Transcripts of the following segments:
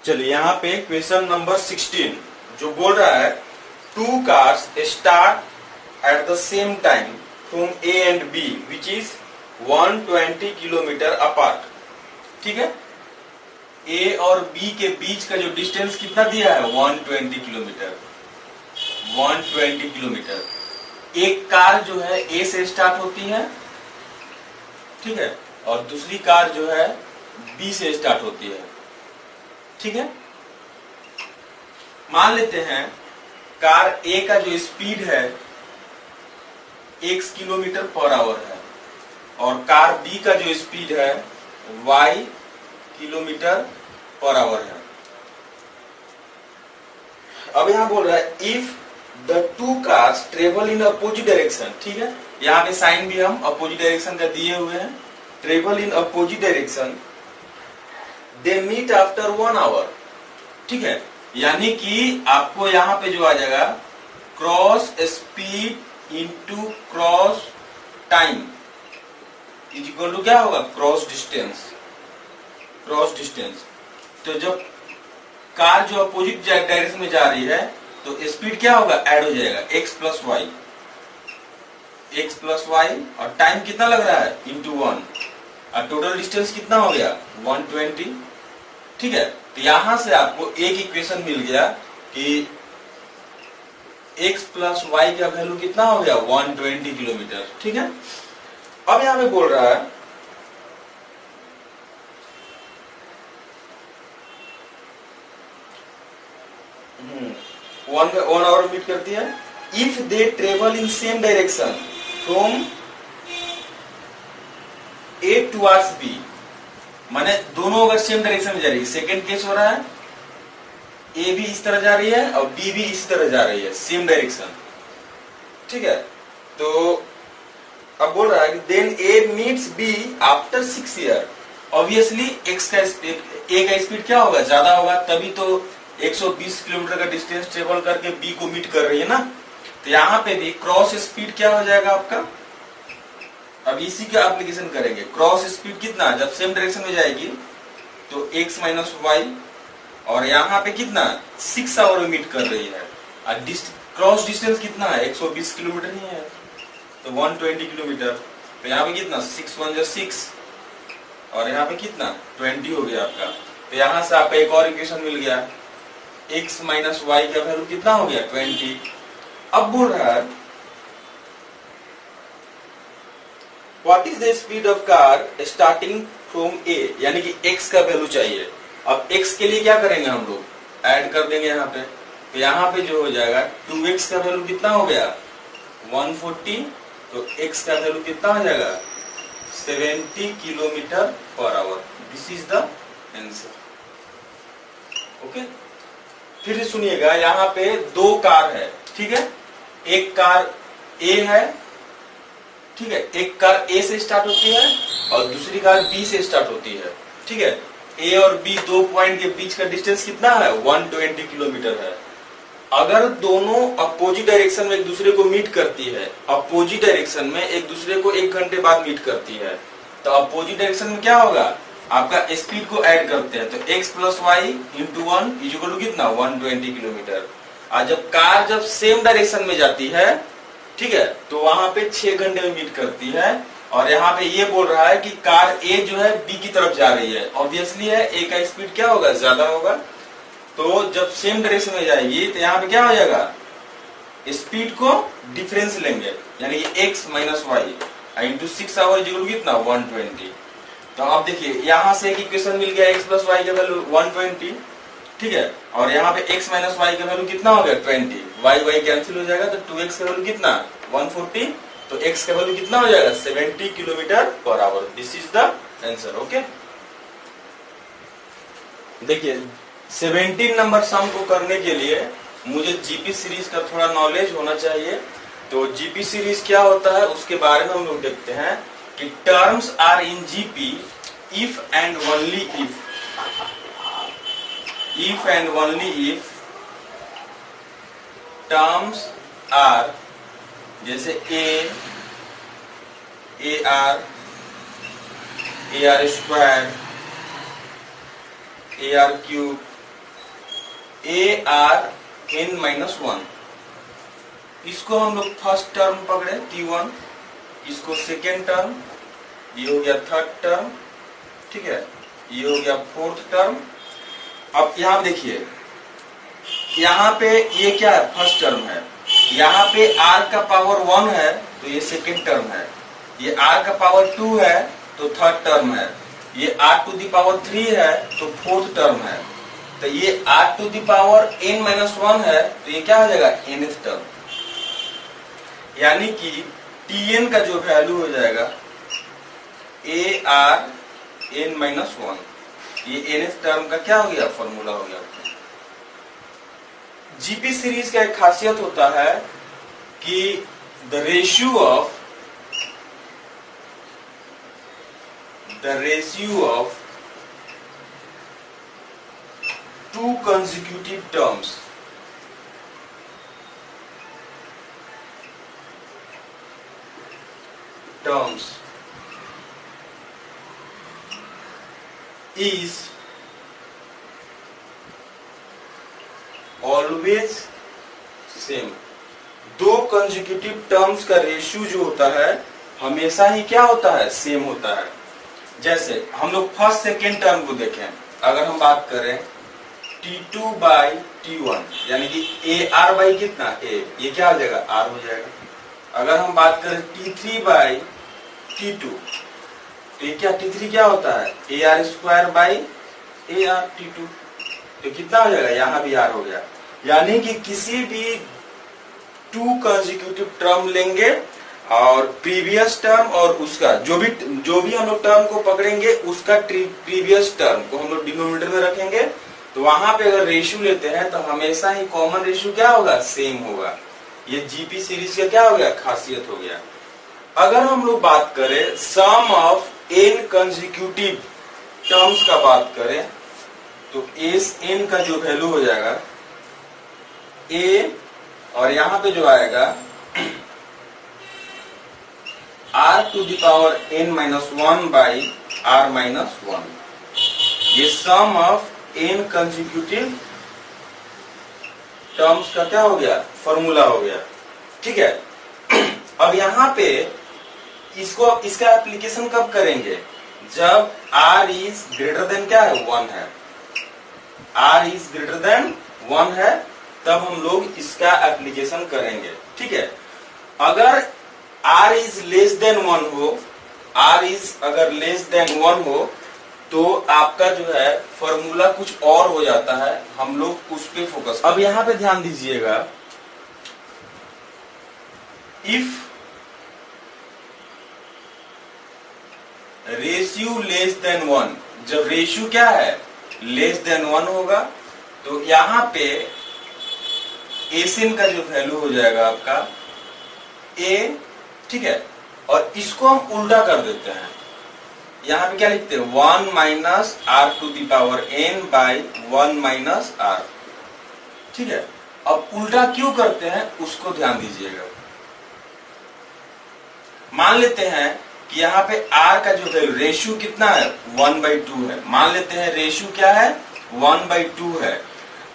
चलिए यहाँ पे क्वेश्चन नंबर 16 जो बोल रहा है two cars start at the same time from A and B which is 120 kilometre apart. ठीक है, ए और बी के बीच का जो डिस्टेंस कितना दिया है 120 किलोमीटर। 120 किलोमीटर। एक कार जो है ए से स्टार्ट होती है, ठीक है, और दूसरी कार जो है बी से स्टार्ट होती है। ठीक है, मान लेते हैं कार ए का जो स्पीड है x किलोमीटर पर आवर है और कार बी का जो स्पीड है y किलोमीटर पर आवर है। अब यहां बोल रहा है if the two cars travel in opposite direction. ठीक है, यहां पे साइन भी हम अपोजिट डायरेक्शन का दिए हुए हैं। Travel in opposite direction they meet after 1 hour. ठीक है, यानी कि आपको यहां पे जो आ जाएगा cross speed into cross time is equal to क्या होगा क्रॉस डिस्टेंस। क्रॉस डिस्टेंस तो जब कार जो अपोजिट डायरेक्शन में जा रही है तो स्पीड क्या होगा ऐड हो जाएगा x plus y. x plus y और टाइम कितना लग रहा है इंटू 1 और टोटल डिस्टेंस कितना हो गया 120। ठीक है, तो यहां से आपको एक इक्वेशन मिल गया कि x प्लस वाई का वैल्यू कितना हो गया 120 किलोमीटर। ठीक है, अब यहां पे बोल रहा है वन आवर मीट करती है। If they travel in same direction from A towards B, माने दोनों अगर सेम डायरेक्शन में जा रही है। सेकेंड केस हो रहा है ए भी इस तरह जा रही है और बी भी इस तरह जा रही है, सेम डायरेक्शन। ठीक है, तो अब बोल रहा है कि then A meets B after 6 year. Obviously x का स्पीड ए का स्पीड क्या होगा ज्यादा होगा, तभी तो 120 किलोमीटर का डिस्टेंस ट्रेवल करके बी को मीट कर रही है ना। तो यहाँ पे भी क्रॉस स्पीड क्या हो जाएगा आपका, अब इसी का एप्लीकेशन करेंगे। क्रॉस स्पीड कितना जब सेम डायरेक्शन में जाएगी तो x माइनस वाई और यहाँ पे कितना 6 आवर में मीट कर रही है और क्रॉस डिस्टेंस कितना है 120 किलोमीटर ही है तो 120 किलोमीटर। तो यहाँ पे कितना 6 1 जा 6 और यहाँ पे कितना 20 हो गया आपका। तो यहाँ से आपका एक और इक्वेशन मिल गया x माइनस वाई का वैल्यू कितना हो गया 20। अब बोल रहा है what is the speed of car starting from A, यानी कि x का वैल्यू चाहिए। अब x के लिए क्या करेंगे हम लोग ऐड कर देंगे यहाँ पे। तो यहाँ पे जो हो जाएगा 2x का वैल्यू कितना हो गया 140 तो x का वैल्यू कितना हो जाएगा 70 kilometre per our. This is the answer. Okay, फिर सुनिएगा यहाँ पे दो कार है। ठीक है, एक कार ए है, ठीक है, एक कार ए से स्टार्ट होती है और दूसरी कार बी से स्टार्ट होती है। ठीक है, ए और बी दो पॉइंट के बीच का डिस्टेंस कितना है 120 किलोमीटर है। अगर दोनों अपोजिट डायरेक्शन में एक दूसरे को मीट करती है, अपोजिट डायरेक्शन में एक दूसरे को 1 घंटे बाद मीट करती है, तो अपोजिट डायरेक्शन में क्या होगा आपका स्पीड को ऐड करते हैं तो x plus y into 1 is equal to कितना 120 किलोमीटर। और जब कार जब सेम डायरेक्शन में जाती है, ठीक है, तो वहां पे 6 घंटे में मीट करती है। और यहाँ पे ये बोल रहा है कि कार ए जो है बी की तरफ जा रही है, ऑब्वियसली है ए का स्पीड क्या होगा ज्यादा होगा। तो जब सेम डायरेक्शन में जाएगी तो यहाँ पे क्या हो जाएगा स्पीड को डिफरेंस लेंगे, यानी कि x minus y into 6 hour is equal to कितना 120। तो आप देखिए यहाँ से एक इक्वेशन मिल गया x प्लस वाई का वैल्यू 120। ठीक है, और यहाँ पे x माइनस वाई का वैल्यू कितना हो गया 20। y y कैंसिल हो जाएगा तो 2x का वैल्यू कितना 140 तो x का वैल्यू कितना हो जाएगा 70 kilometre per our. This is the answer. Okay, देखिए 17 नंबर सम को करने के लिए मुझे जीपी सीरीज का थोड़ा नॉलेज होना चाहिए। तो जीपी सीरीज क्या होता है उसके बारे में हम लोग देखते हैं कि terms are in GP if and only if and only if terms are, जैसे a r square, a r cube, ARn-1। इसको हम लोग फर्स्ट टर्म पकड़े T1, इसको सेकेंड टर्म, ये हो गया थर्ड टर्म, ठीक है, ये हो गया फोर्थ टर्म। अब यहाँ देखिए, यहाँ पे ये क्या है, फर्स्ट टर्म है, यहाँ पे r का पावर 1 है तो ये सेकेंड टर्म है, ये r का पावर 2 है तो थर्ड टर्म है, ये r टू दी पावर 3 है तो फोर्थ टर्म है, तो ये r to the power n-1 है तो ये क्या हो जाएगा, nth टर्म। यानी कि Tn का जो वैल्यू हो जाएगा ARn-1, ये nth टर्म का क्या हो गया, फॉर्मूला हो गया। जीपी सीरीज का एक खासियत होता है कि the ratio of to consecutive terms is always same. दो कंसेक्यूटिव टर्म्स का रेशियो जो होता है हमेशा ही क्या होता है, सेम होता है। जैसे हम लोग फर्स्ट सेकेंड टर्म को देखें, अगर हम बात करें T2 बाई T1 यानी कि AR बाई कितना A, ये क्या हो जाएगा, R हो जाएगा। अगर हम बात करें T3 बाई T2 तो ये क्या, T3 क्या होता है, AR square by AR T2, तो कितना हो जाएगा, यहाँ भी R हो गया। यानी कि किसी भी टू कंसेक्यूटिव टर्म लेंगे और प्रीवियस टर्म और उसका जो भी हम लोग टर्म को पकड़ेंगे उसका प्रीवियस टर्म को हम लोग डिनोमिनेटर में रखेंगे, तो वहां पे अगर रेशियो लेते हैं तो हमेशा ही कॉमन रेशियो क्या होगा, सेम होगा। ये जीपी सीरीज का क्या हो गया, खासियत हो गया। अगर हम लोग बात करें सम ऑफ n कंसेक्यूटिव टर्म्स का बात करें तो n का जो वैल्यू हो जाएगा a, और यहाँ पे जो आएगा r to the power n-1 by r-1, ये sum of n consecutive terms का क्या हो गया, फॉर्मूला हो गया, ठीक है। अब यहाँ पे इसका एप्लीकेशन कब करेंगे, जब r इज ग्रेटर देन क्या है, 1 है, r इज ग्रेटर देन 1 है, तब हम लोग इसका एप्लीकेशन करेंगे, ठीक है। अगर r इज लेस देन 1 हो, r इज अगर लेस देन 1 हो तो आपका जो है फॉर्मूला कुछ और हो जाता है, हम लोग उस पे फोकस। अब यहाँ पे ध्यान दीजिएगा, इफ रेशियो लेस देन 1, जब रेशियो क्या है, लेस देन 1 होगा, तो यहाँ पे एसिन का जो वैल्यू हो जाएगा आपका a, ठीक है। और इसको हम उल्टा कर देते हैं, यहाँ पे क्या लिखते हैं, 1 minus r to the power n by 1 minus r, ठीक है। अब उल्टा क्यों करते हैं उसको ध्यान दीजिएगा। मान लेते हैं कि यहाँ पे r का जो वैल्यू, रेशियो कितना है, 1/2 है, मान लेते हैं रेशियो क्या है, 1/2 है।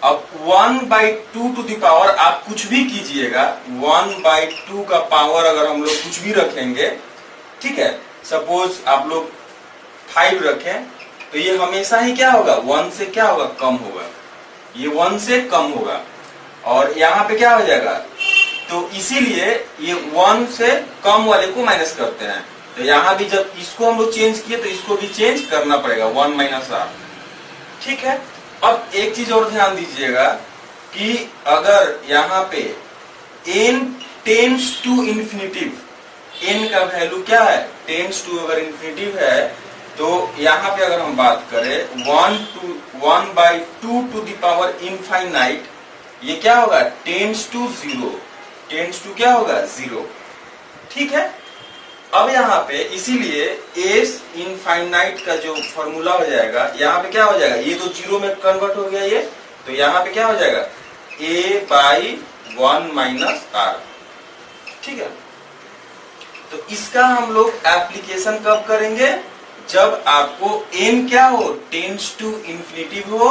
अब 1/2 टू दी पावर आप कुछ भी कीजिएगा, 1/2 का पावर अगर हम लोग कुछ भी रखेंगे, ठीक है, सपोज आप लोग 5 रखें, तो ये हमेशा ही क्या होगा, 1 से क्या होगा, कम होगा, ये 1 से कम होगा। और यहाँ पे क्या हो जाएगा, तो इसीलिए ये 1 से कम वाले को माइनस करते हैं, तो यहाँ भी जब इसको हम लोग चेंज किए तो इसको भी चेंज करना पड़ेगा, 1 माइनस r, ठीक है। अब एक चीज और ध्यान दीजिएगा कि अगर यहाँ पे n tends to infinitive, n का वैल्यू क्या है, टेंड्स टू अगर इन्फिनिटिव है, तो यहाँ पे अगर हम बात करें 1/2 टू द पावर इनफाइनाइट, ये क्या होगा, टेंड्स टू 0, टेंड्स टू क्या होगा, 0, ठीक है। अब यहाँ पे इसीलिए एस इनफाइनाइट का जो फॉर्मूला हो जाएगा, यहाँ पे क्या हो जाएगा, ये तो 0 में कन्वर्ट हो गया ये, तो यहाँ पे क्या हो जाएगा, a/1 माइनस r, ठीक है। तो इसका हम लोग एप्लीकेशन कब करेंगे, जब आपको n क्या हो, टेंड्स टू इन्फिनिटिव हो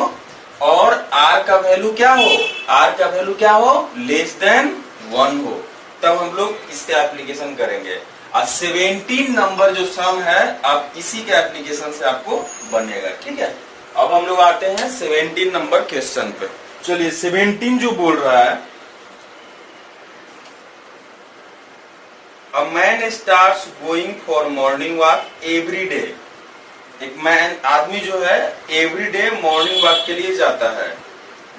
और r का वैल्यू क्या हो, r का वैल्यू क्या हो, लेस देन 1 हो, तब हम लोग इसका एप्लीकेशन करेंगे। और 17 नंबर जो सम है अब इसी के एप्लीकेशन से आपको बनेगा। ठीक है, अब हम लोग आते हैं 17 नंबर क्वेश्चन पे। चलिए 17 जो बोल रहा है, a man starts going for morning walk every day. एक मैन आदमी जो है एवरी डे मॉर्निंग वॉक के लिए जाता है।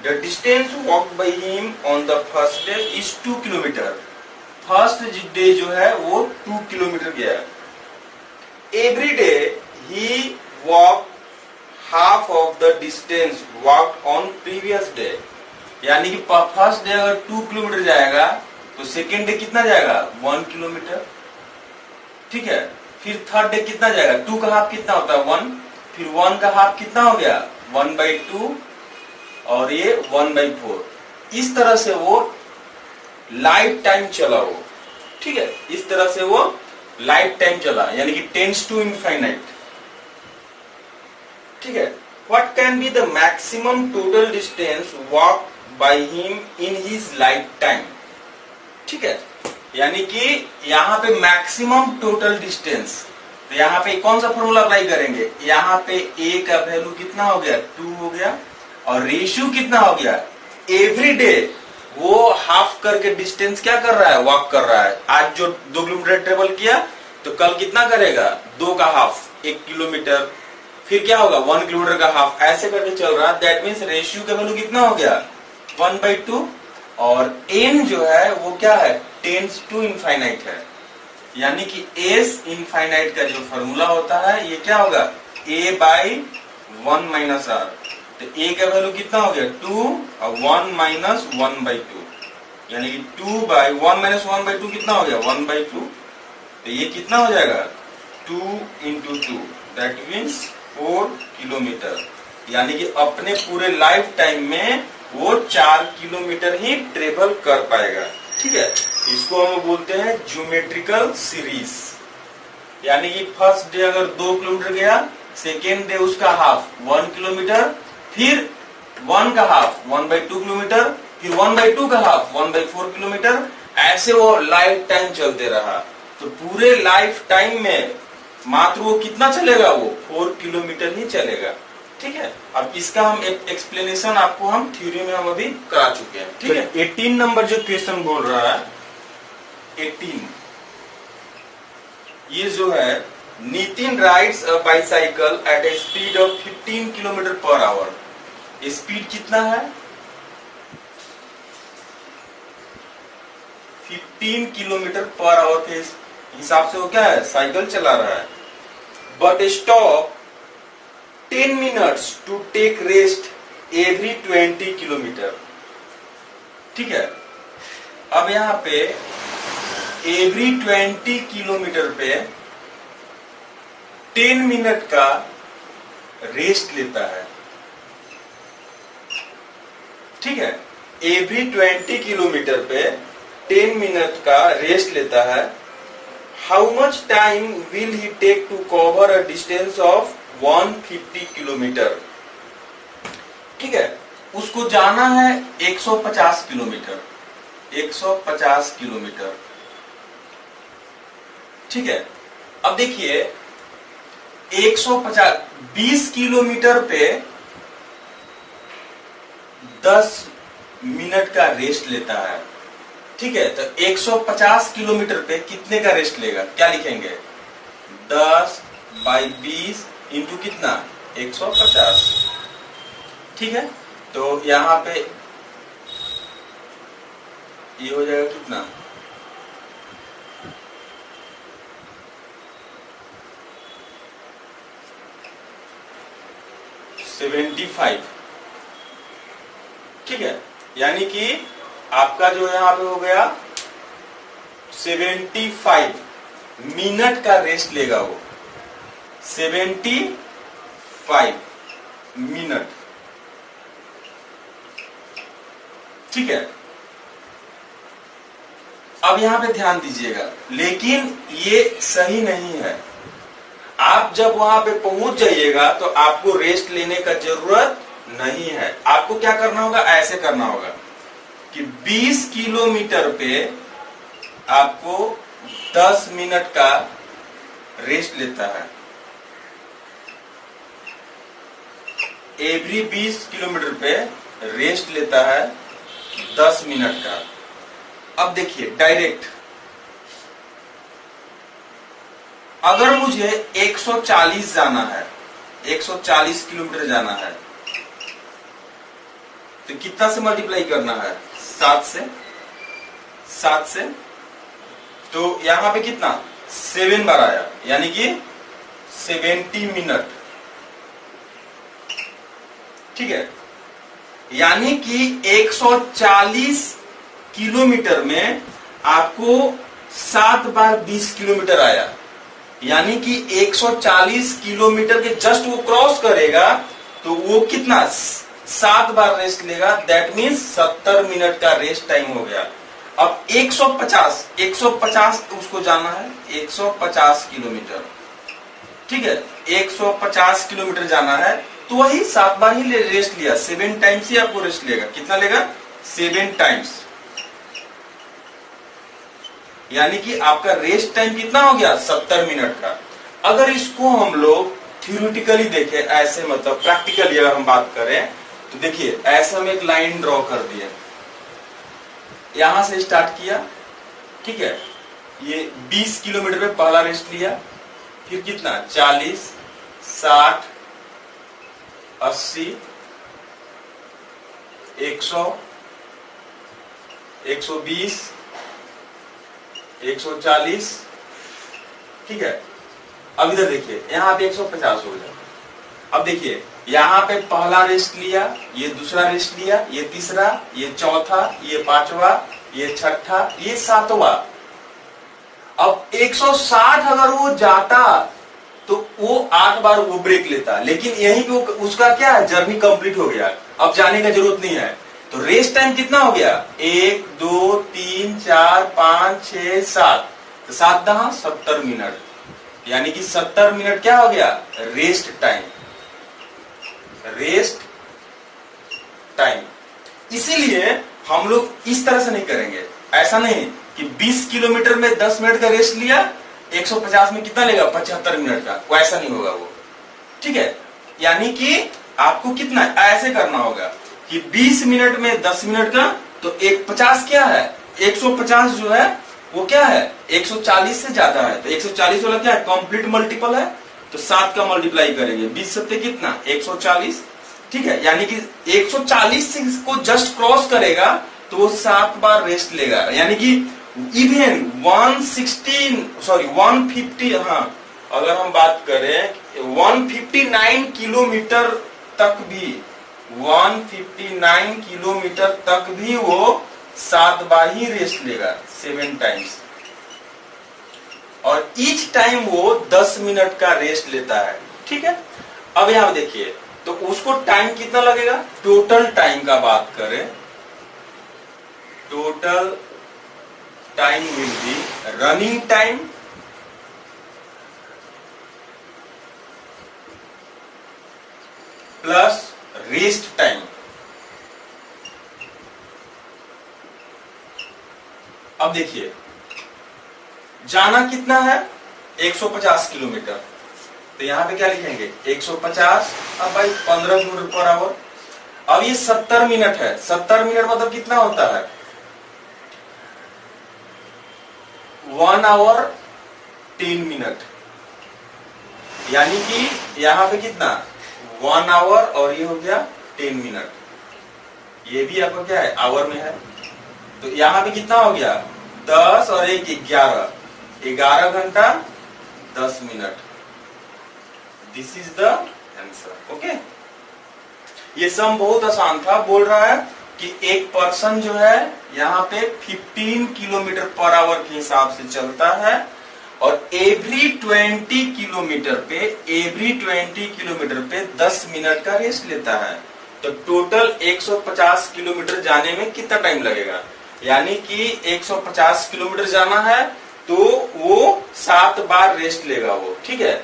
The distance walk by him on the first day is 2 kilometre. First day जो है वो 2 किलोमीटर गया। Every day he walk half of the distance walk on previous day. यानी कि फर्स्ट डे अगर 2 किलोमीटर जाएगा तो सेकेंड डे कितना जाएगा, 1 किलोमीटर। ठीक है, फिर थर्ड डे कितना जाएगा, 2 का हाफ कितना होता है 1, फिर 1 का हाफ कितना हो गया 1/2 और ये 1/4। इस तरह से वो लाइफ टाइम चला वो। ठीक है, इस तरह से वो लाइफ टाइम चला, यानी कि टेंड्स टू इनफाइनाइट। ठीक है, what can be the maximum total distance walk by him in his lifetime. ठीक है, यानी कि यहाँ पे मैक्सिमम टोटल डिस्टेंस, तो यहाँ पे कौन सा फॉर्मूला अप्लाई करेंगे, यहाँ पे a का वैल्यू कितना हो गया 2 हो गया, और रेशियो कितना हो गया, एवरी डे वो हाफ करके डिस्टेंस क्या कर रहा है, वॉक कर रहा है। आज जो 2 किलोमीटर ट्रेवल किया तो कल कितना करेगा, 2 का हाफ 1 किलोमीटर, फिर क्या होगा 1 किलोमीटर का हाफ, ऐसे करके चल रहा है। दैट मीन्स रेशियो का वैल्यू कितना हो गया 1/2, और n जो है वो क्या है, टेंड्स टू इनफाइनाइट है। यानी कि s इनफाइनाइट का जो फॉर्मूला होता है ये क्या होगा, a/1 - r। तो a का वैल्यू कितना हो गया 2 और 1 - 1/2, यानी कि 2/1 - 1/2 कितना हो गया 1/2। तो ये कितना हो जाएगा 2 × 2, दैट मीन्स 4 किलोमीटर। यानी कि अपने पूरे लाइफ टाइम में वो 4 किलोमीटर ही ट्रेवल कर पाएगा। ठीक है, इसको हम बोलते हैं ज्योमेट्रिकल सीरीज। यानी कि फर्स्ट डे अगर 2 किलोमीटर गया, सेकेंड डे उसका हाफ 1 किलोमीटर, फिर 1 का हाफ 1/2 किलोमीटर, फिर 1/2 का हाफ 1/4 किलोमीटर, ऐसे वो लाइफ टाइम चलते रहा। तो पूरे लाइफ टाइम में मात्र वो कितना चलेगा, वो 4 किलोमीटर ही चलेगा। ठीक है, अब इसका हम एक्सप्लेनेशन आपको हम थ्योरी में हम अभी करा चुके हैं। ठीक है, 18 नंबर जो क्वेश्चन बोल रहा है 18, ये जो है, Nitin rides a bicycle at a speed of 15 kilometre per hour. Speed कितना है 15 किलोमीटर पर आवर के हिसाब से वो क्या है, साइकिल चला रहा है। But stop 10 minutes to take rest every 20 kilometre. ठीक है, अब यहाँ पे एवरी 20 किलोमीटर पे 10 मिनट का रेस्ट लेता है। ठीक है, एवरी 20 किलोमीटर पे 10 मिनट का रेस्ट लेता है। How much time will he take to cover a distance of 150 kilometre. ठीक है, उसको जाना है 150 किलोमीटर, 150 किलोमीटर। ठीक है, अब देखिए 150 20 किलोमीटर पे 10 मिनट का रेस्ट लेता है। ठीक है, तो 150 किलोमीटर पे कितने का रेस्ट लेगा, क्या लिखेंगे 10/20 इंटू कितना 150। ठीक है, तो यहां पे ये हो जाएगा कितना 75। ठीक है, यानी कि आपका जो यहाँ पे हो गया 75 मिनट का रेस्ट लेगा वो, 75 मिनट। ठीक है, अब यहां पे ध्यान दीजिएगा, लेकिन ये सही नहीं है। आप जब वहां पे पहुंच जाइएगा तो आपको रेस्ट लेने का जरूरत नहीं है। आपको क्या करना होगा, ऐसे करना होगा कि 20 किलोमीटर पे आपको 10 मिनट का रेस्ट लेता है। एवरी 20 किलोमीटर पे रेस्ट लेता है 10 मिनट का। अब देखिए डायरेक्ट, अगर मुझे 140 जाना है, 140 किलोमीटर जाना है, तो कितना से मल्टीप्लाई करना है, 7 से। 7 से तो यहां पे कितना 7 बार आया, यानी कि 70 मिनट। ठीक है, यानी कि 140 किलोमीटर में आपको 7 बार 20 किलोमीटर आया, यानी कि 140 किलोमीटर के जस्ट वो क्रॉस करेगा तो वो कितना 7 बार रेस्ट लेगा। दैट मीन्स 70 मिनट का रेस्ट टाइम हो गया। अब 150 उसको जाना है, 150 किलोमीटर। ठीक है, 150 किलोमीटर जाना है तो वही 7 बार ही रेस्ट लिया, 7 टाइम्स ही आपको रेस्ट लेगा। कितना लेगा, 7 टाइम्स, यानी कि आपका रेस्ट टाइम कितना हो गया, 70 मिनट का। अगर इसको हम लोग थ्योरेटिकली देखें, ऐसे मतलब प्रैक्टिकली अगर हम बात करें तो देखिए, ऐसा हम एक लाइन ड्रॉ कर दिए, यहां से स्टार्ट किया। ठीक है, ये 20 किलोमीटर पे पहला रेस्ट लिया, फिर कितना 40, 60, 80, 100, 120, 140। ठीक है, अब इधर देखिए, यहां पे 150 हो जाए। अब देखिए, यहां पे पहला रेस्ट लिया, ये दूसरा रेस्ट लिया, ये तीसरा, ये चौथा, ये पांचवा, ये छठा, ये सातवां। अब 160 अगर वो जाता तो वो 8 बार वो ब्रेक लेता, लेकिन यहीं पे उसका क्या है, जर्नी कंप्लीट हो गया, अब जाने का जरूरत नहीं है। तो रेस्ट टाइम कितना हो गया, 1 2 3 4 5 6 7, तो 7 दहा 70 मिनट, यानी कि 70 मिनट क्या हो गया, रेस्ट टाइम। Rest time. इसीलिए हम लोग इस तरह से नहीं करेंगे, ऐसा नहीं कि 20 किलोमीटर में 10 मिनट का रेस्ट लिया, 150 में कितना लेगा, 75 मिनट का, वो ऐसा नहीं होगा वो। ठीक है, यानी कि आपको कितना ऐसे करना होगा कि 20 मिनट में 10 मिनट का, तो 50 क्या है, 150 जो है वो क्या है, 140 से ज्यादा है, तो 140 वाला क्या है, कंप्लीट मल्टीपल है, तो 7 का मल्टीप्लाई करेंगे, 20 सत्ते कितना 140। ठीक है, यानी कि 140 को जस्ट क्रॉस करेगा तो वो 7 बार रेस्ट लेगा, यानी कि इवन 150, हाँ अगर हम बात करें 159 किलोमीटर तक भी, 159 किलोमीटर तक भी वो 7 बार ही रेस्ट लेगा, 7 टाइम्स, और ईच टाइम वो 10 मिनट का रेस्ट लेता है। ठीक है, अब यहां देखिए, तो उसको टाइम कितना लगेगा, टोटल टाइम का बात करें, total time will be running time plus rest time. अब देखिए, जाना कितना है, 150 किलोमीटर, तो यहां पे क्या लिखेंगे 150, अब भाई 15 किलोमीटर पर आवर। अब ये 70 मिनट है, 70 मिनट मतलब कितना होता है, 1 आवर 10 मिनट, यानी कि यहां पे कितना 1 आवर और ये हो गया 10 मिनट, ये भी आपका क्या है, आवर में है, तो यहां पे कितना हो गया 10 और 1 11 घंटा 10 minute. This is the answer. Okay, ये सम बहुत आसान था। बोल रहा है कि एक पर्सन जो है यहाँ पे 15 किलोमीटर पर आवर के हिसाब से चलता है और एवरी 20 किलोमीटर पे 10 मिनट का रेस्ट लेता है। तो टोटल 150 किलोमीटर जाने में कितना टाइम लगेगा, यानी कि 150 किलोमीटर जाना है तो वो 7 बार रेस्ट लेगा वो। ठीक है,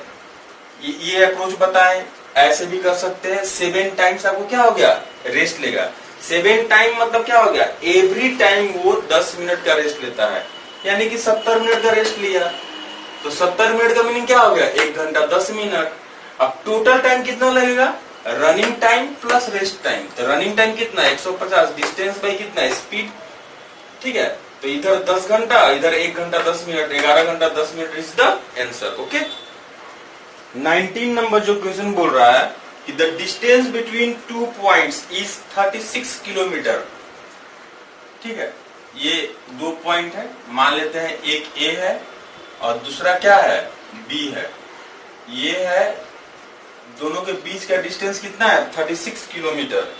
ये अप्रोच बताएं ऐसे भी कर सकते हैं, 7 टाइम्स आपको क्या हो गया, रेस्ट लेगा। 7 टाइम मतलब क्या हो गया, एवरी टाइम वो 10 मिनट का रेस्ट लेता है, यानी कि 70 मिनट का रेस्ट लिया। तो 70 मिनट का मीनिंग क्या हो गया, 1 घंटा 10 मिनट। अब टोटल टाइम कितना लगेगा, running time plus rest time. तो रनिंग टाइम कितना, 150, डिस्टेंस बाई कितना, स्पीड, ठीक है। तो इधर 10 घंटा, इधर 1 घंटा 10 मिनट, 11 घंटा 10 minute is the answer. Okay. 19 number जो क्वेश्चन बोल रहा है कि the distance between 2 points is 36 kilometre. ठीक है, ये 2 पॉइंट है, मान लेते हैं एक ए है और दूसरा क्या है, बी है। ये है, दोनों के बीच का डिस्टेंस कितना है, 36 kilometre.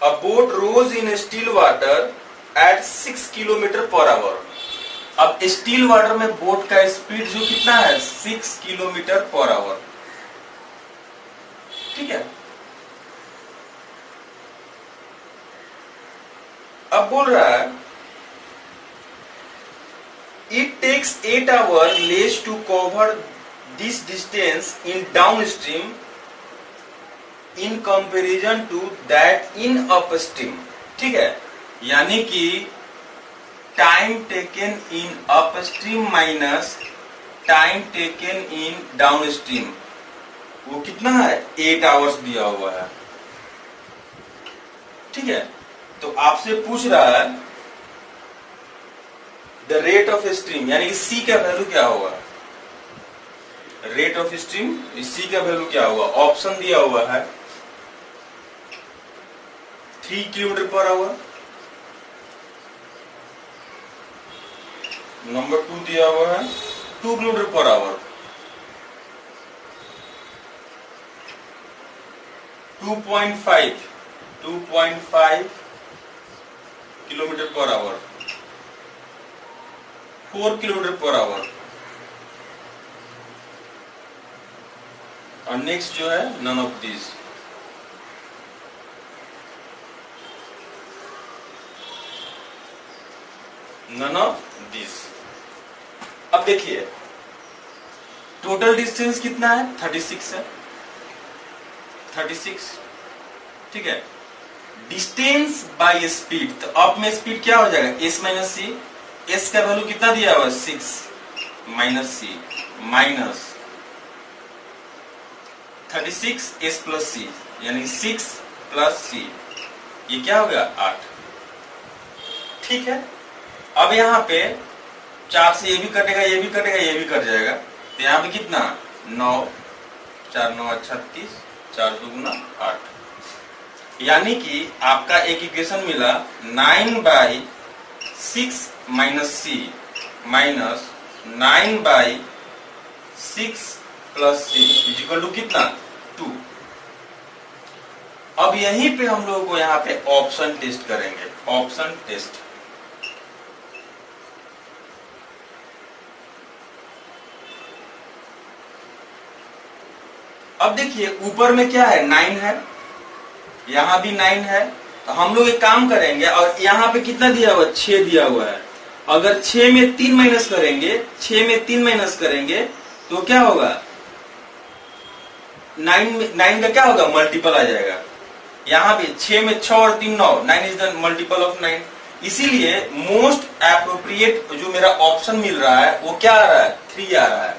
A boat rows in still water at 6 kilometre per hour. अब स्टिल वाटर में बोट का स्पीड जो कितना है, 6 किलोमीटर पर आवर। ठीक है, अब बोल रहा है it takes 8 hour less to cover this distance in downstream in comparison to that in upstream. ठीक है, यानी कि time taken in upstream minus time taken in downstream, वो कितना है, 8 आवर्स दिया हुआ है। ठीक है, तो आपसे पूछ रहा है द रेट ऑफ स्ट्रीम, यानी कि सी का वैल्यू क्या होगा, रेट ऑफ स्ट्रीम, सी का वैल्यू क्या होगा। ऑप्शन दिया हुआ है 3 किलोमीटर पर आवर, नंबर 2 दिया हुआ है 2 kilometre per hour, 2.5 kilometre per hour, 4 kilometre per hour, और नेक्स्ट जो है none of this. None of this. अब देखिए टोटल डिस्टेंस कितना है, 36 है, 36। ठीक है, डिस्टेंस बाय स्पीड, तो अब में स्पीड क्या हो जाएगा, एस माइनस सी। एस का वैल्यू कितना दिया हुआ है, 6 minus C minus 36 S plus सी, यानी 6 प्लस सी, ये क्या हो गया, 8। ठीक है, अब यहाँ पे 4 से ये भी कटेगा, ये भी कटेगा, ये भी कट जाएगा, तो यहाँ पे कितना, 9, 4 9 36, 4 2 8, यानी कि आपका एक इक्वेशन मिला 9/6 minus C minus 9/6 plus C equal to कितना, 2। अब यहीं पे हम लोगों को यहाँ पे ऑप्शन टेस्ट करेंगे, ऑप्शन टेस्ट। अब देखिए ऊपर में क्या है, 9 है, यहां भी 9 है, तो हम लोग एक काम करेंगे, और यहाँ पे कितना दिया हुआ, 6 दिया हुआ है। अगर 6 में 3 माइनस करेंगे, 6 में 3 माइनस करेंगे तो क्या होगा, 9 का क्या होगा, मल्टीपल आ जाएगा। यहाँ पे 6 में 6 और 3 9, 9 इज द मल्टीपल ऑफ 9। इसीलिए मोस्ट एप्रोप्रिएट जो मेरा ऑप्शन मिल रहा है वो क्या आ रहा है, 3 आ रहा है।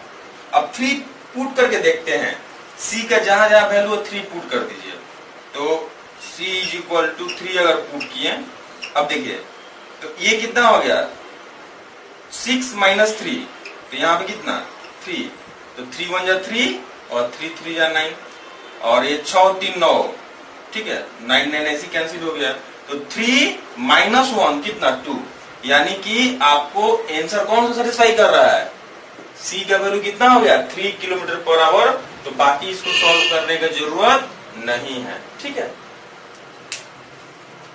अब 3 पुट करके देखते हैं, सी का जहां जहां वैल्यू 3 पुट कर दीजिए, तो C इज इक्वल टू 3 अगर पुट किए। अब देखिए तो ये कितना हो गया, 6 माइनस 3, तो यहाँ पे कितना, 3, तो 3 1 जा 3 और 3 3 जा 9, और ये 6 3 9, ठीक है, 9 9 ऐसे कैंसिल हो गया, तो 3 माइनस 1 कितना, 2, यानी कि आपको आंसर कौन सा सेटिस्फाई कर रहा है, सी का वैल्यू कितना हो गया, 3 किलोमीटर पर आवर। तो बाकी इसको सॉल्व करने की जरूरत नहीं है। ठीक है।